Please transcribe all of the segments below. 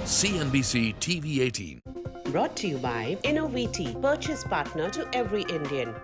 CNBC-TV18. Brought to you by InnoVT, purchase partner to every Indian.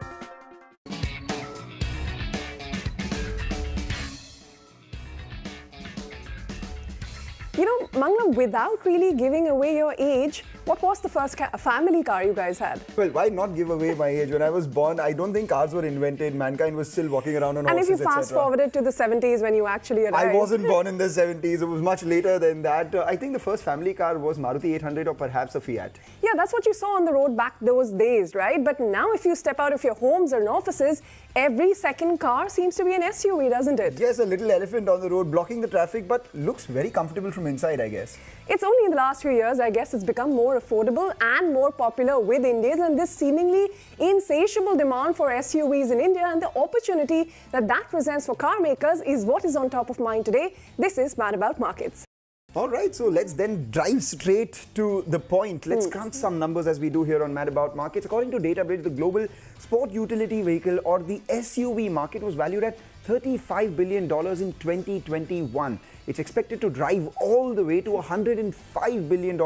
You know, Manglam, without really giving away your age, what was the first family car you guys had? Well, why not give away my age? When I was born, I don't think cars were invented. Mankind was still walking around on horses, And if you fast forwarded to the 70s when you actually arrived. I wasn't born in the 70s. It was much later than that. I think the first family car was Maruti 800 or perhaps a Fiat. Yeah, that's what you saw on the road back those days, right? But now if you step out of your homes or offices, every second car seems to be an SUV, doesn't it? Yes, a little elephant on the road blocking the traffic, but looks very comfortable from inside, I guess. It's only in the last few years, I guess, it's become more affordable and more popular with Indians, and this seemingly insatiable demand for SUVs in India and the opportunity that presents for car makers is what is on top of mind today. This is Mad About Markets. All right, so let's then drive straight to the point. Let's crunch some numbers as we do here on Mad About Markets. According to DataBridge, the global sport utility vehicle or the SUV market was valued at $35 billion in 2021. It's expected to drive all the way to $105 billion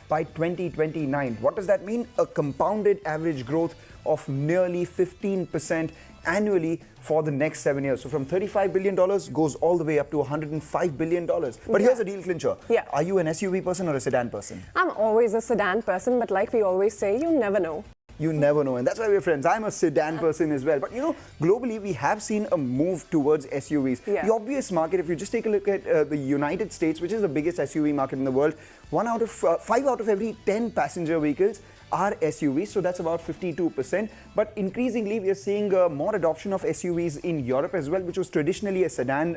by 2029. What does that mean? A compounded average growth of nearly 15% annually for the next 7 years. So from $35 billion goes all the way up to $105 billion. But here's a deal clincher. Yeah. Are you an SUV person or a sedan person? I'm always a sedan person, but like we always say, you never know. You never know, and that's why we're friends. I'm a sedan person as well. But you know, globally, we have seen a move towards SUVs. Yeah. The obvious market, if you just take a look at the United States, which is the biggest SUV market in the world, 5 out of every 10 passenger vehicles are SUVs, so that's about 52%. But increasingly, we are seeing more adoption of SUVs in Europe as well, which was traditionally a sedan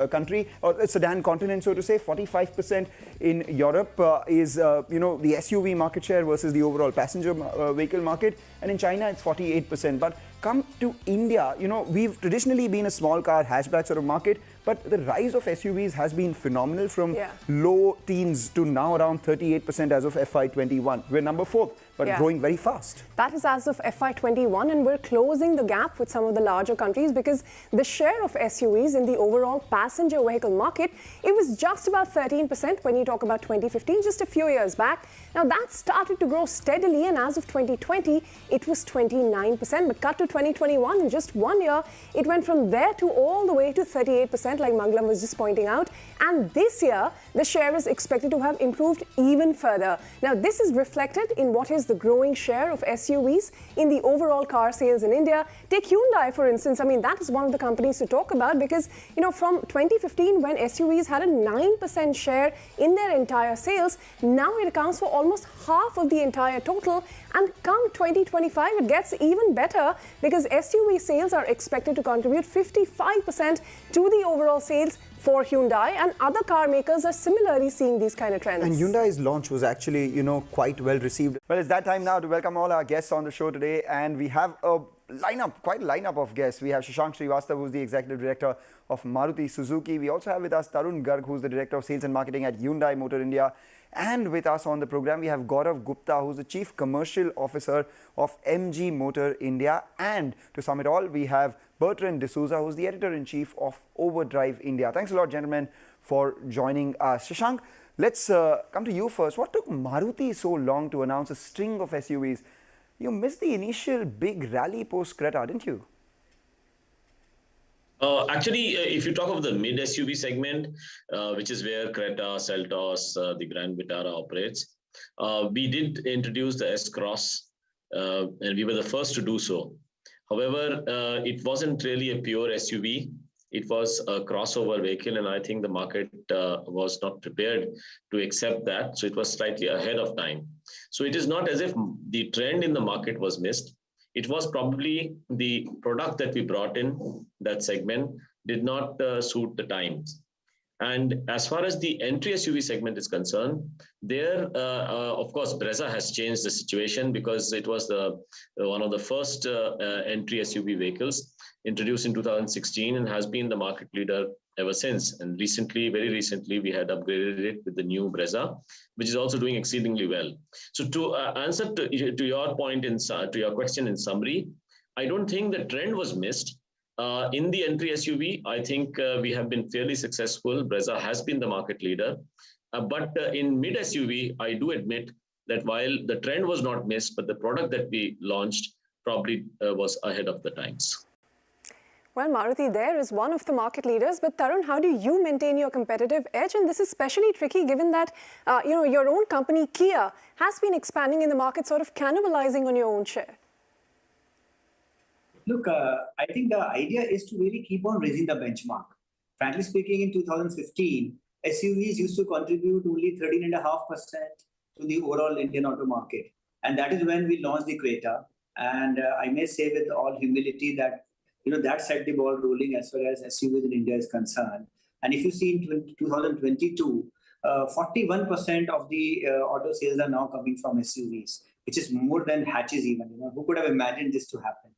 country, or a sedan continent, so to say. 45% in Europe is, the SUV market share versus the overall passenger vehicle market. And in China, it's 48%. But come to India, we've traditionally been a small car hatchback sort of market, but the rise of SUVs has been phenomenal from low teens to now around 38% as of FY21. We're number 4th, but growing very fast. That is as of FY21, and we're closing the gap with some of the larger countries because the share of SUVs in the overall passenger vehicle market, it was just about 13% when you talk about 2015, just a few years back. Now that started to grow steadily, and as of 2020, it was 29%, but cut to 2021, in just 1 year, it went from there to all the way to 38%, like Manglam was just pointing out. And this year, the share is expected to have improved even further. Now, this is reflected in what is the growing share of SUVs in the overall car sales in India. Take Hyundai, for instance. I mean, that is one of the companies to talk about because, from 2015, when SUVs had a 9% share in their entire sales, now it accounts for almost half of the entire total. And come 2025, it gets even better because SUV sales are expected to contribute 55% to the overall sales for Hyundai, and other car makers are similarly seeing these kind of trends. And Hyundai's launch was actually, quite well received. Well, it's that time now to welcome all our guests on the show today, and we have quite a lineup of guests. We have Shashank Srivastava, who's the Executive Director of Maruti Suzuki. We also have with us Tarun Garg, who's the Director of Sales and Marketing at Hyundai Motor India. And with us on the program, we have Gaurav Gupta, who's the Chief Commercial Officer of MG Motor India. And to sum it all, we have Bertrand, who's the Editor-in-Chief of Overdrive India. Thanks a lot, gentlemen, for joining us. Shashank, let's come to you first. What took Maruti so long to announce a string of SUVs? You missed the initial big rally post-Creta, didn't you? Actually, if you talk of the mid SUV segment, which is where Creta, Seltos, the Grand Vitara operates, we did introduce the S-Cross, and we were the first to do so. However, it wasn't really a pure SUV. It was a crossover vehicle, and I think the market was not prepared to accept that. So it was slightly ahead of time. So it is not as if the trend in the market was missed. It was probably the product that we brought in, that segment, did not suit the times. And as far as the entry SUV segment is concerned, there, of course, Brezza has changed the situation because it was one of the first entry SUV vehicles introduced in 2016 and has been the market leader ever since. And very recently, we had upgraded it with the new Brezza, which is also doing exceedingly well. So to answer to your point, to your question in summary, I don't think the trend was missed. In the entry SUV, I think we have been fairly successful. Brezza has been the market leader. But in mid SUV, I do admit that while the trend was not missed, but the product that we launched probably was ahead of the times. Well, Maruti there is one of the market leaders, but Tarun, how do you maintain your competitive edge? And this is especially tricky given that, your own company, Kia, has been expanding in the market, sort of cannibalizing on your own share. Look, I think the idea is to really keep on raising the benchmark. Frankly speaking, in 2015, SUVs used to contribute only 13.5% to the overall Indian auto market. And that is when we launched the Creta. And I may say with all humility that, that set the ball rolling as far as SUVs in India is concerned. And if you see in 2022, 41% of the auto sales are now coming from SUVs, which is more than hatches even. Who could have imagined this to happen?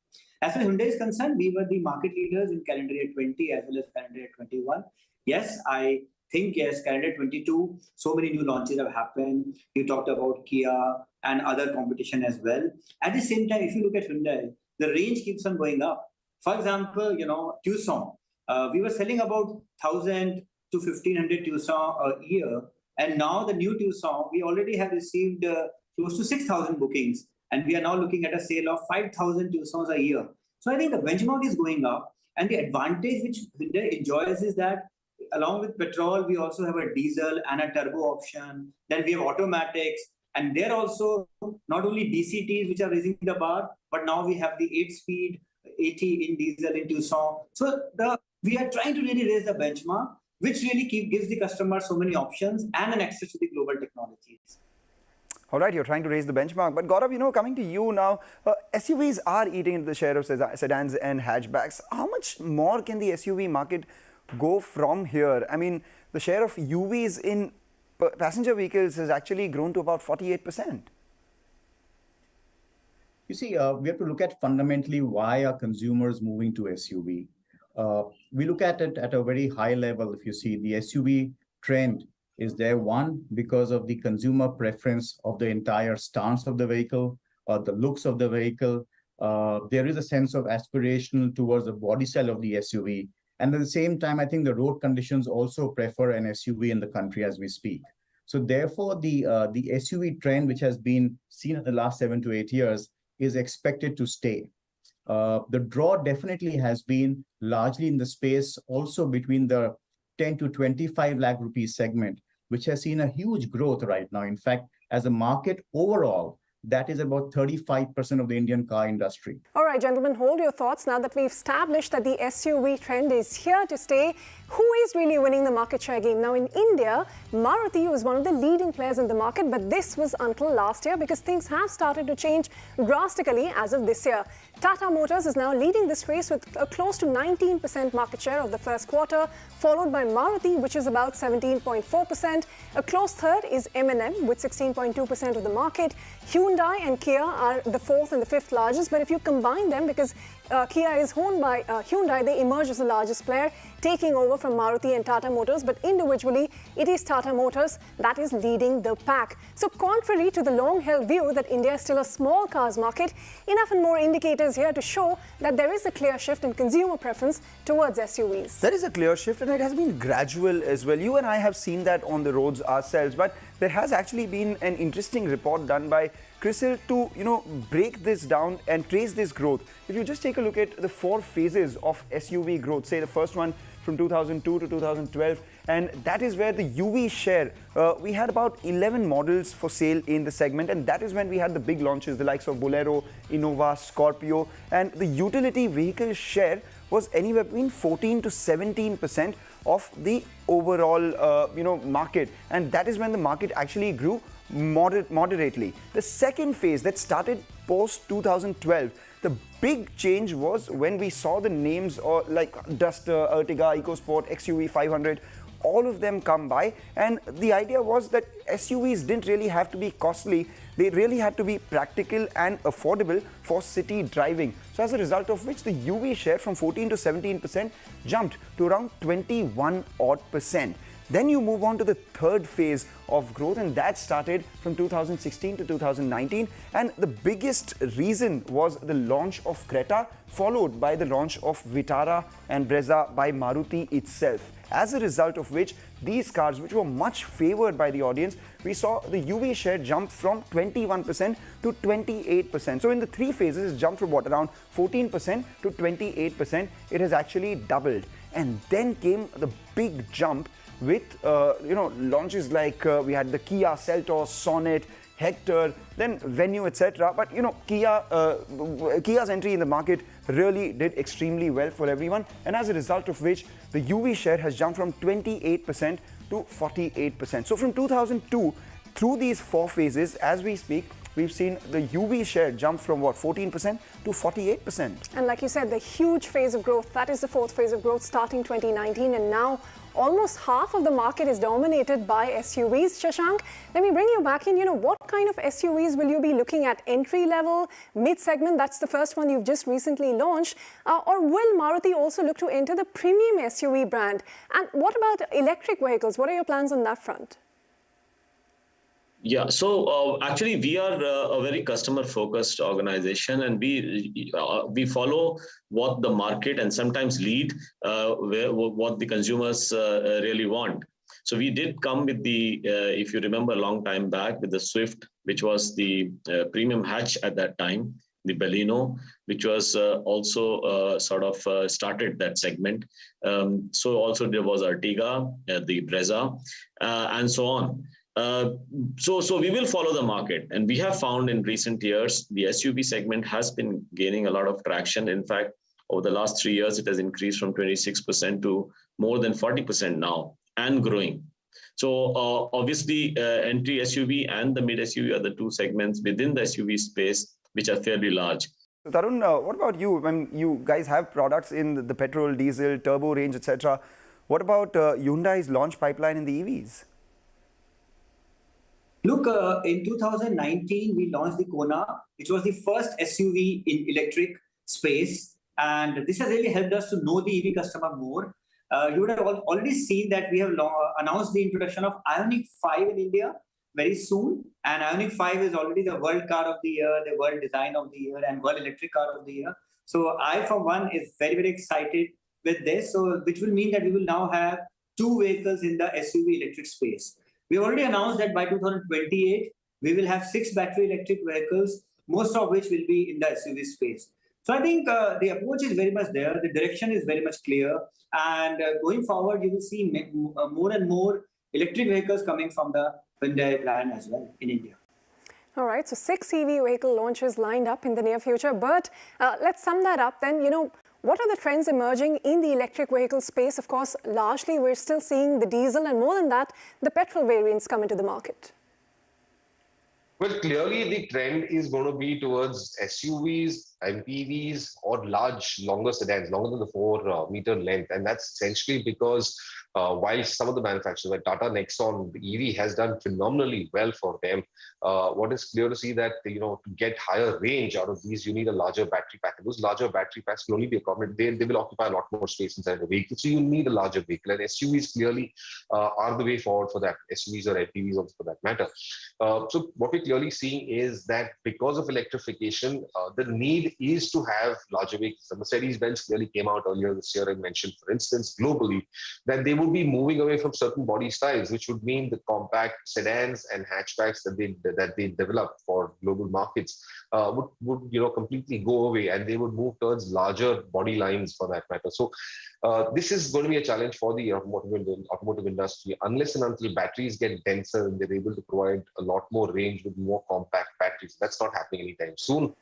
As far as Hyundai is concerned, we were the market leaders in calendar year 20 as well as calendar year 21. Yes, I think, calendar year 22, so many new launches have happened. You talked about Kia and other competition as well. At the same time, if you look at Hyundai, the range keeps on going up. For example, Tucson, we were selling about 1,000 to 1,500 Tucson a year. And now the new Tucson, we already have received close to 6,000 bookings. And we are now looking at a sale of 5,000 Tucsons a year. So I think the benchmark is going up. And the advantage which Hyundai enjoys is that along with petrol, we also have a diesel and a turbo option. Then we have automatics. And they're also not only DCTs, which are raising the bar, but now we have the 8-speed 80 in diesel in Tucson. So we are trying to really raise the benchmark, which really gives the customer so many options and an access to the global technologies. All right, you're trying to raise the benchmark. But Gaurav, coming to you now, SUVs are eating into the share of sedans and hatchbacks. How much more can the SUV market go from here? I mean, the share of UVs in passenger vehicles has actually grown to about 48%. You see, we have to look at fundamentally why are consumers moving to SUV. We look at it at a very high level. If you see the SUV trend is there, one, because of the consumer preference of the entire stance of the vehicle or the looks of the vehicle. There is a sense of aspiration towards the body style of the SUV. And at the same time, I think the road conditions also prefer an SUV in the country as we speak. So therefore, the SUV trend, which has been seen in the last 7 to 8 years, is expected to stay. The draw definitely has been largely in the space also between the 10 to 25 lakh rupees segment, which has seen a huge growth right now. In fact, as a market overall, that is about 35% of the Indian car industry. All right, gentlemen, hold your thoughts. Now that we've established that the SUV trend is here to stay, who is really winning the market share game? Now in India, Maruti was one of the leading players in the market, but this was until last year because things have started to change drastically as of this year. Tata Motors is now leading this race with a close to 19% market share of the first quarter, followed by Maruti, which is about 17.4%. A close third is M&M with 16.2% of the market. Hyundai and Kia are the fourth and the fifth largest, but if you combine them, because Kia is owned by Hyundai, they emerge as the largest player, taking over from Maruti and Tata Motors, but individually, it is Tata Motors that is leading the pack. So contrary to the long-held view that India is still a small cars market, enough and more indicators here to show that there is a clear shift in consumer preference towards SUVs. There is a clear shift, and it has been gradual as well. You and I have seen that on the roads ourselves, but there has actually been an interesting report done by CRISIL to, break this down and trace this growth. If you just take a look at the 4 phases of SUV growth, say the first one from 2002 to 2012, and that is where the UV share, we had about 11 models for sale in the segment, and that is when we had the big launches, the likes of Bolero, Innova, Scorpio, and the utility vehicle share was anywhere between 14 to 17% of the overall, market, and that is when the market actually grew moderately. The second phase that started post 2012, the big change was when we saw the names like Duster, Ertiga, EcoSport, XUV 500, all of them come by, and the idea was that SUVs didn't really have to be costly, they really had to be practical and affordable for city driving. So as a result of which the UV share from 14 to 17% jumped to around 21%. Then you move on to the third phase of growth, and that started from 2016 to 2019. And the biggest reason was the launch of Creta, followed by the launch of Vitara and Brezza by Maruti itself. as a result of which these cars, which were much favored by the audience, we saw the UV share jump from 21% to 28%. So in the 3 phases, it jumped from what, around 14% to 28%. It has actually doubled. And then came the big jump with launches like we had the Kia Seltos, Sonet, Hector, then Venue, etc. But Kia's entry in the market really did extremely well for everyone, and as a result of which the UV share has jumped from 28% to 48%. So from 2002 through these 4 phases, as we speak, we've seen the UV share jump from what, 14% to 48%. And like you said, the huge phase of growth, that is the 4th phase of growth starting 2019, and now almost half of the market is dominated by SUVs. Shashank, let me bring you back in. What kind of SUVs will you be looking at? Entry level, mid-segment, that's the first one you've just recently launched. Or will Maruti also look to enter the premium SUV brand? And what about electric vehicles? What are your plans on that front? Yeah, so actually we are a very customer-focused organization, and we follow what the market and sometimes lead what the consumers really want. So we did come with the, if you remember a long time back, with the Swift, which was the premium hatch at that time, the Baleno, which was also started that segment. So also there was Ertiga, the Brezza, and so on. So we will follow the market, and we have found in recent years the SUV segment has been gaining a lot of traction. In fact, over the last 3 years, it has increased from 26% to more than 40% now and growing. So obviously, entry SUV and the mid SUV are the 2 segments within the SUV space which are fairly large. So Tarun, what about you? When you guys have products in the petrol, diesel, turbo range, etc., what about Hyundai's launch pipeline in the EVs? Look, in 2019, we launched the Kona, which was the first SUV in electric space. And this has really helped us to know the EV customer more. You would have already seen that we have announced the introduction of Ioniq 5 in India very soon. And Ioniq 5 is already the World Car of the Year, the World Design of the Year, and World Electric Car of the Year. So I, for one, is very, very excited with this. So which will mean that we will now have 2 vehicles in the SUV electric space. We already announced that by 2028, we will have 6 battery electric vehicles, most of which will be in the SUV space. So I think the approach is very much there. The direction is very much clear. And going forward, you will see more and more electric vehicles coming from the Hyundai brand as well in India. All right, so 6 EV vehicle launches lined up in the near future. But let's sum that up then. What are the trends emerging in the electric vehicle space? Of course, largely we're still seeing the diesel, and more than that, the petrol variants come into the market. Well, clearly the trend is going to be towards SUVs, MPVs, or large, longer sedans, longer than the 4-meter length. And that's essentially because while some of the manufacturers like Tata Nexon, the EV has done phenomenally well for them. What is clear to see that, to get higher range out of these, you need a larger battery pack. And those larger battery packs can only be accommodated. They will occupy a lot more space inside the vehicle. So you need a larger vehicle. And SUVs clearly are the way forward for that. SUVs or MPVs also for that matter. So what we're clearly seeing is that because of electrification, the need is to have larger vehicles. The Mercedes-Benz clearly came out earlier this year and mentioned, for instance, globally, that they would be moving away from certain body styles, which would mean the compact sedans and hatchbacks that they develop for global markets would completely go away, and they would move towards larger body lines for that matter. So this is going to be a challenge for the automotive industry unless and until batteries get denser and they're able to provide a lot more range with more compact batteries. That's not happening anytime soon.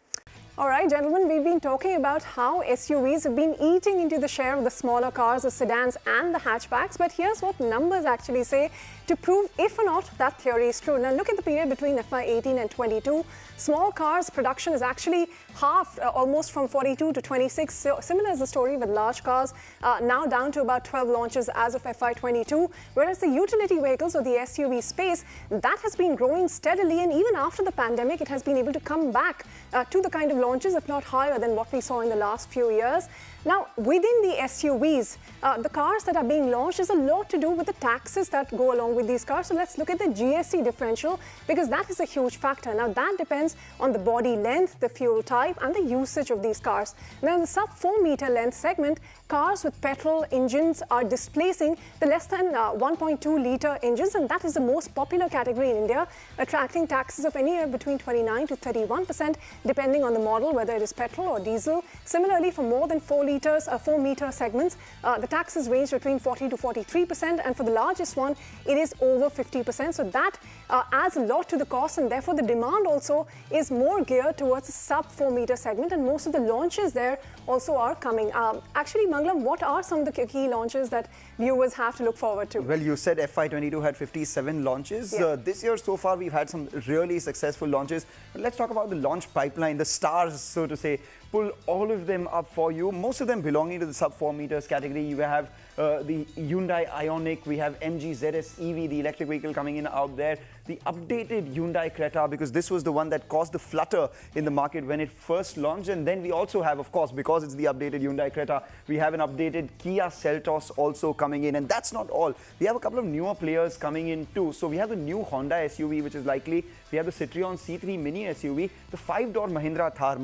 All right, gentlemen, we've been talking about how SUVs have been eating into the share of the smaller cars, the sedans and the hatchbacks. But here's what numbers actually say to prove if or not that theory is true. Now, look at the period between FY18 and 22. Small cars production is actually halved, almost from 42 to 26. So similar is the story with large cars, now down to about 12 launches as of FY22. Whereas the utility vehicles or the SUV space, that has been growing steadily. And even after the pandemic, it has been able to come back to the kind of launches, if not higher than what we saw in the last few years. Now, within the SUVs, the cars that are being launched, there's a lot to do with the taxes that go along with these cars. So let's look at the GST differential, because that is a huge factor. Now, that depends on the body length, the fuel type, and the usage of these cars. Now, in the sub 4 meter length segment, cars with petrol engines are displacing the less than 1.2 litre engines, and that is the most popular category in India, attracting taxes of anywhere between 29 to 31%, depending on the model, whether it is petrol or diesel. Similarly, for more than 4 meter segments, the taxes range between 40 to 43%, and for the largest one, it is over 50%. So that adds a lot to the cost, and therefore the demand also is more geared towards the sub 4 meter segment, and most of the launches there also are coming. Actually, Mangalam, what are some of the key launches that viewers have to look forward to? Well, you said FY22 had 57 launches. Yeah. This year so far, we've had some really successful launches. But let's talk about the launch pipeline, the stars, so to say. Pull all of them up for you. Most of them belonging to the sub 4 meters category. You have the Hyundai Ioniq, we have MG ZS EV, the electric vehicle coming in out there. The updated Hyundai Creta, because this was the one that caused the flutter in the market when it first launched. And then we also have, of course, because it's the updated Hyundai Creta, we have an updated Kia Seltos also coming in. And that's not all. We have a couple of newer players coming in too. So we have the new Honda SUV, which is likely. We have the Citroen C3 Mini SUV, the 5-door Mahindra Thar.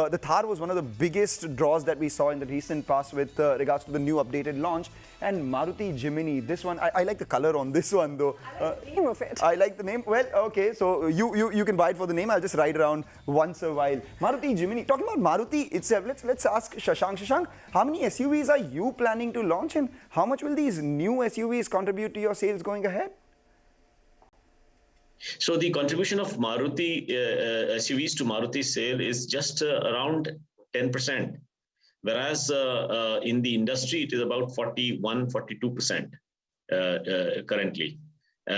The Thar was one of the biggest draws that we saw in the recent past with regards to the new updated launch. And Maruti Jimny, this one, I like the color on this one though. I like the name of it. I like the name. Well, okay, so you can buy it for the name. I'll just ride around once a while. Maruti Jimny. Talking about Maruti itself, let's ask Shashank. Shashank, how many SUVs are you planning to launch, and how much will these new SUVs contribute to your sales going ahead? So the contribution of Maruti SUVs to Maruti sale is just around 10%, whereas in the industry it is about 41-42% currently.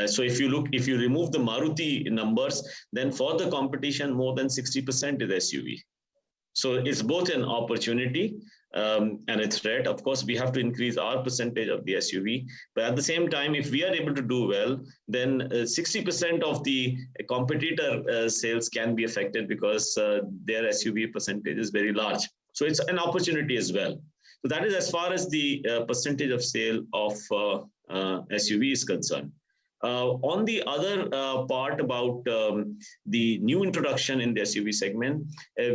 So if you remove the Maruti numbers, then for the competition more than 60% is SUV. So it's both an opportunity and a threat. Of course, we have to increase our percentage of the SUV. But at the same time, if we are able to do well, then 60% of the competitor sales can be affected because their SUV percentage is very large. So it's an opportunity as well. So that is as far as the percentage of sale of SUV is concerned. On the other part about the new introduction in the SUV segment,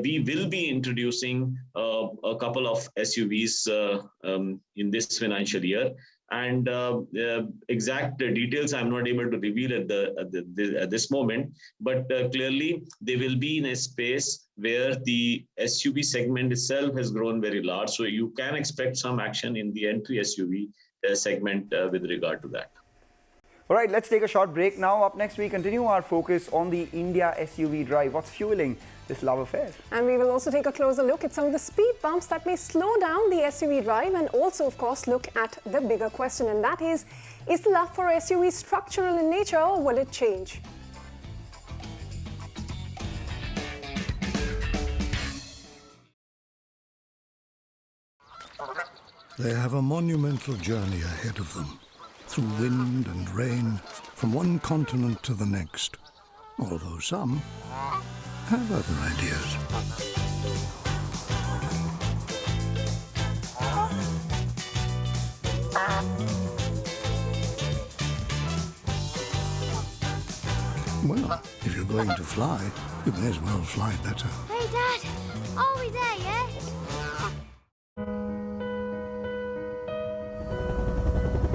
we will be introducing a couple of SUVs in this financial year. And exact details I'm not able to reveal at this moment, but clearly they will be in a space where the SUV segment itself has grown very large. So you can expect some action in the entry SUV segment with regard to that. All right, let's take a short break now. Up next, we continue our focus on the India SUV drive. What's fueling this love affair? And we will also take a closer look at some of the speed bumps that may slow down the SUV drive, and also, of course, look at the bigger question, and that is the love for SUV structural in nature, or will it change? They have a monumental journey ahead of them, through wind and rain, from one continent to the next, although some have other ideas. Well, if you're going to fly, you may as well fly better. Hey, Dad, are we there yet?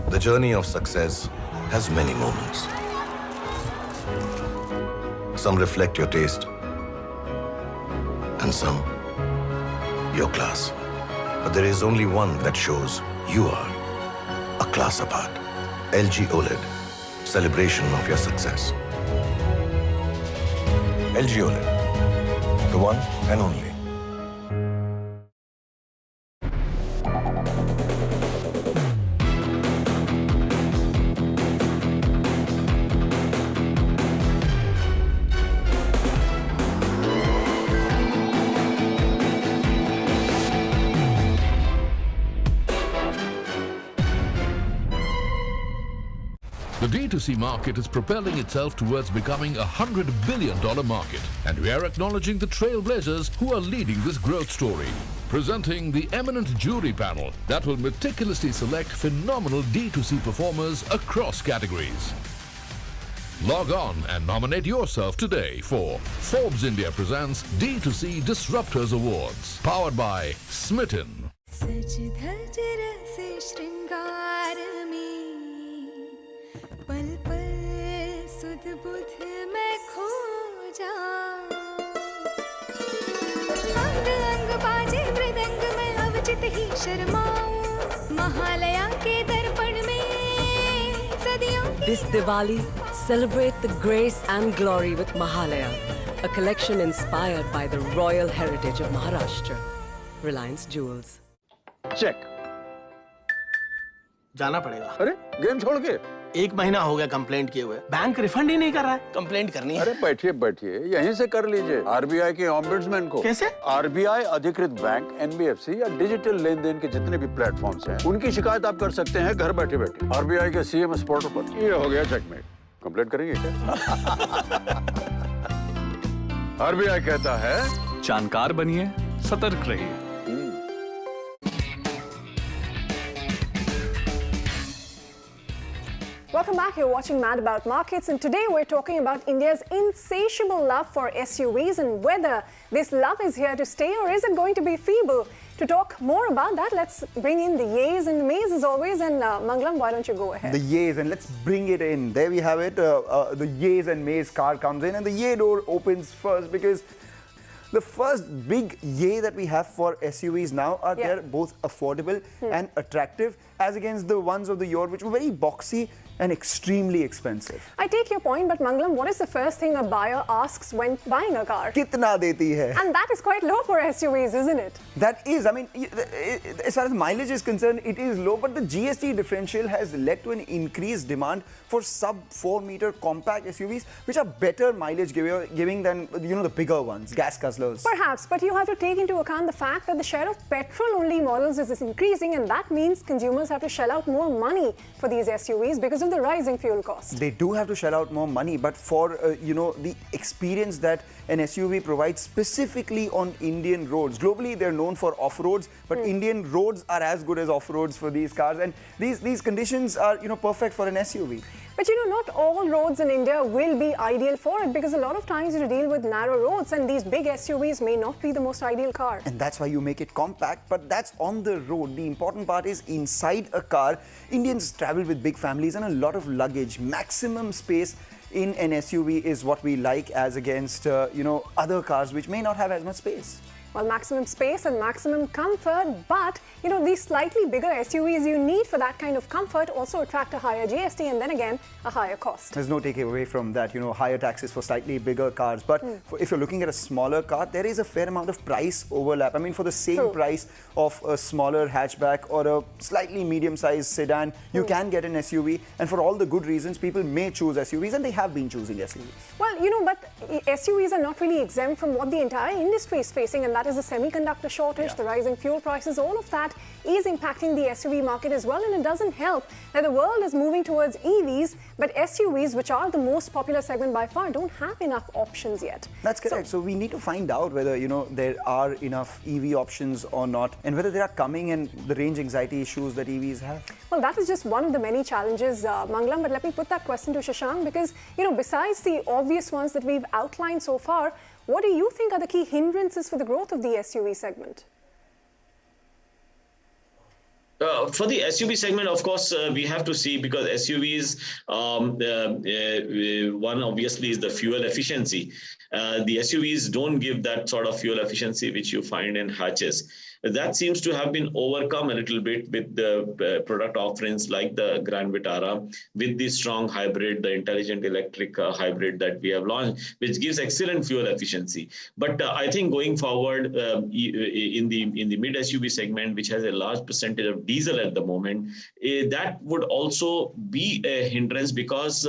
The journey of success has many moments. Some reflect your taste, and some your class. But there is only one that shows you are a class apart. LG OLED, celebration of your success. LG OLED, the one and only. The D2C market is propelling itself towards becoming a $100 billion market. And we are acknowledging the trailblazers who are leading this growth story. Presenting the eminent jury panel that will meticulously select phenomenal D2C performers across categories. Log on and nominate yourself today for Forbes India presents D2C Disruptors Awards, powered by Smitten. This Diwali, celebrate the grace and glory with Mahalaya, a collection inspired by the royal heritage of Maharashtra. Reliance Jewels. Check जाना पड़ेगा। अरे game छोड़ के 1 महीना हो गया complaint किए हुए, बैंक रिफंड ही नहीं कर रहा है। कंप्लेंट करनी है। अरे बैठिए बैठिए यहीं से कर लीजिए आरबीआई के ऑम्बुड्समैन को। कैसे? आरबीआई अधिकृत बैंक, एनबीएफसी या डिजिटल लेन देन के जितने भी प्लेटफॉर्म्स हैं, उनकी शिकायत आप कर सकते हैं घर बैठे बैठे आरबीआई के सीएमएस पोर्टल पर। ये हो गया चेकमेट। कंप्लेंट करेंगे क्या? आरबीआई कहता है जानकार बनिए, सतर्क रहिए। Welcome back. You're watching Mad About Markets, and today we're talking about India's insatiable love for SUVs and whether this love is here to stay or is it going to be feeble. To talk more about that, let's bring in the yays and the mays as always. And Mangalam, why don't you go ahead? The yays, and let's bring it in. There we have it. The yays and mays car comes in, and the yay door opens first because the first big yay that we have for SUVs now are they're both affordable and attractive as against the ones of the yore which were very boxy and extremely expensive. I take your point, but Mangalam, what is the first thing a buyer asks when buying a car? Kitna deti hai? And that is quite low for SUVs, isn't it? That is, I mean, as far as mileage is concerned, it is low, but the GST differential has led to an increased demand for sub 4-meter compact SUVs, which are better mileage giving than, you know, the bigger ones, gas guzzlers. Perhaps, but you have to take into account the fact that the share of petrol-only models is increasing, and that means consumers have to shell out more money for these SUVs because of the rising fuel costs. They do have to shell out more money, but for, you know, the experience that an SUV provides specifically on Indian roads. Globally, they're known for off-roads, but Indian roads are as good as off-roads for these cars, and these conditions are, you know, perfect for an SUV. But you know, not all roads in India will be ideal for it because a lot of times you deal with narrow roads and these big SUVs may not be the most ideal car. And that's why you make it compact, but that's on the road. The important part is inside a car. Indians travel with big families and a lot of luggage. Maximum space in an SUV is what we like as against, you know, other cars which may not have as much space. Well, maximum space and maximum comfort, but you know, these slightly bigger SUVs you need for that kind of comfort also attract a higher GST and then again a higher cost. There's no takeaway from that, you know, higher taxes for slightly bigger cars. But if you're looking at a smaller car, there is a fair amount of price overlap. I mean, for the same price of a smaller hatchback or a slightly medium-sized sedan, you can get an SUV. And for all the good reasons, people may choose SUVs, and they have been choosing SUVs. Well, you know, but SUVs are not really exempt from what the entire industry is facing, and that is the semiconductor shortage, the rising fuel prices. All of that is impacting the SUV market as well, and it doesn't help that the world is moving towards EVs, but SUVs, which are the most popular segment by far, don't have enough options yet. That's correct. So we need to find out whether, you know, there are enough EV options or not, and whether they are coming and the range anxiety issues that EVs have. Well, that is just one of the many challenges, Mangalam, but let me put that question to Shashank because, you know, besides the obvious ones that we've outlined so far, what do you think are the key hindrances for the growth of the SUV segment? For the SUV segment, of course, we have to see because SUVs, one obviously is the fuel efficiency. The SUVs don't give that sort of fuel efficiency which you find in hatches. That seems to have been overcome a little bit with the product offerings like the Grand Vitara, with the strong hybrid, the intelligent electric hybrid that we have launched, which gives excellent fuel efficiency. But I think going forward in the mid SUV segment, which has a large percentage of diesel at the moment, that would also be a hindrance because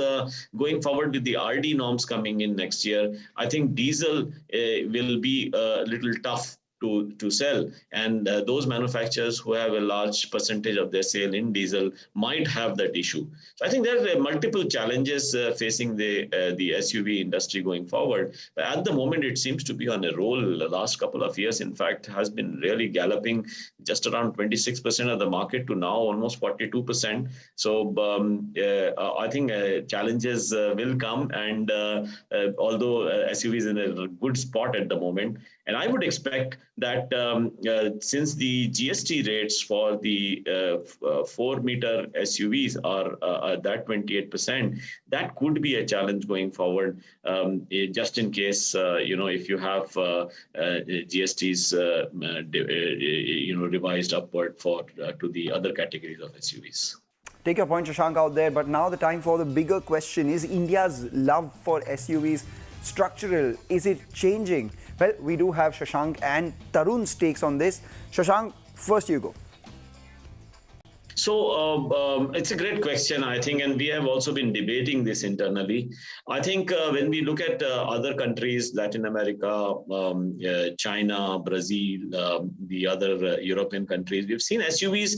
going forward with the RD norms coming in next year, I think diesel will be a little tough to sell. And those manufacturers who have a large percentage of their sale in diesel might have that issue. So I think there are multiple challenges facing the SUV industry going forward. But at the moment, it seems to be on a roll. The last couple of years, in fact, has been really galloping, just around 26% of the market to now almost 42%. So I think challenges will come. And although SUV is in a good spot at the moment, and I would expect that since the GST rates for the 4-meter SUVs are that 28%, that could be a challenge going forward, just in case, if you have GSTs, revised upward to the other categories of SUVs. Take your point, Shashank, out there. But now the time for the bigger question. Is India's love for SUVs structural? Is it changing? Well, we do have Shashank and Tarun's takes on this. Shashank, first you go. So it's a great question, I think, and we have also been debating this internally. I think when we look at other countries, Latin America, China, Brazil, the other European countries, we've seen SUVs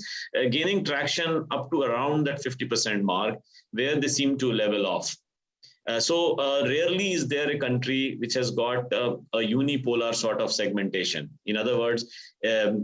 gaining traction up to around that 50% mark, where they seem to level off. So rarely is there a country which has got a unipolar sort of segmentation. In other words, there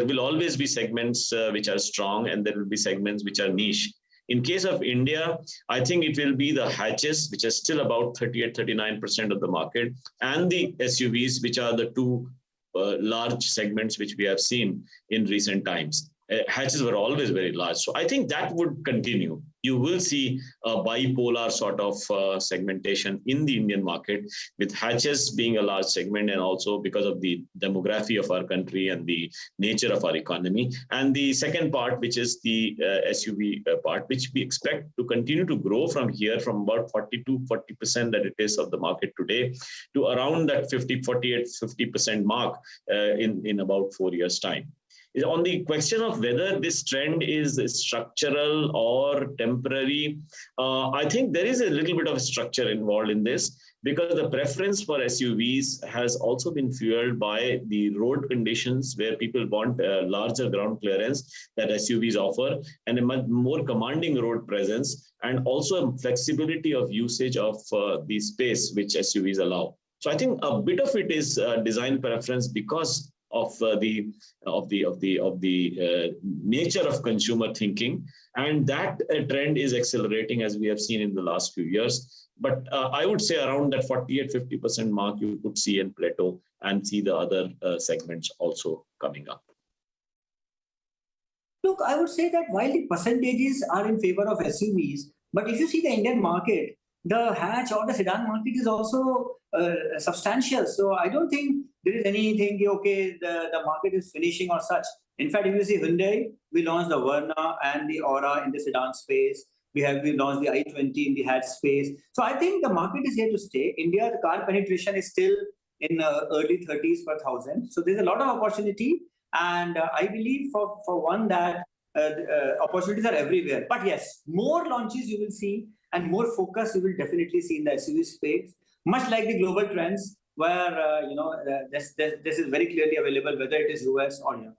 will always be segments which are strong, and there will be segments which are niche. In case of India, I think it will be the hatches, which are still about 38-39% of the market, and the SUVs, which are the two large segments which we have seen in recent times. Hatches were always very large. So I think that would continue. You will see a bipolar sort of segmentation in the Indian market, with hatches being a large segment, and also because of the demography of our country and the nature of our economy. And the second part, which is the SUV part, which we expect to continue to grow from here, from about 40% that it is of the market today, to around that 50% mark in about 4 years' time. On the question of whether this trend is structural or temporary, I think there is a little bit of structure involved in this, because the preference for SUVs has also been fueled by the road conditions, where people want a larger ground clearance that SUVs offer, and a much more commanding road presence, and also a flexibility of usage of the space which SUVs allow. So I think a bit of it is design preference because of the nature of consumer thinking, and that trend is accelerating, as we have seen in the last few years. But I would say around that 48-50% mark, you could see in plateau and see the other segments also coming up. Look, I would say that while the percentages are in favor of SUVs, but if you see the Indian market, the hatch or the sedan market is also substantial. So I don't think there is anything, okay, the market is finishing or such. In fact, if you see Hyundai, we launched the Verna and the Aura in the sedan space. We launched the i20 in the hatch space. So I think the market is here to stay. India, the car penetration is still in early 30s per thousand. So there's a lot of opportunity. And I believe for one that opportunities are everywhere. But yes, more launches you will see, and more focus you will definitely see in the SUV space, much like the global trends, where this is very clearly available, whether it is US or Europe.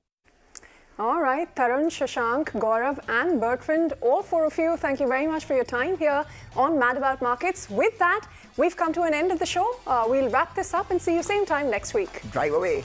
All right, Tarun, Shashank, Gaurav and Bertrand, all four of you, thank you very much for your time here on Mad About Markets. With that, we've come to an end of the show. We'll wrap this up and see you same time next week. Drive away.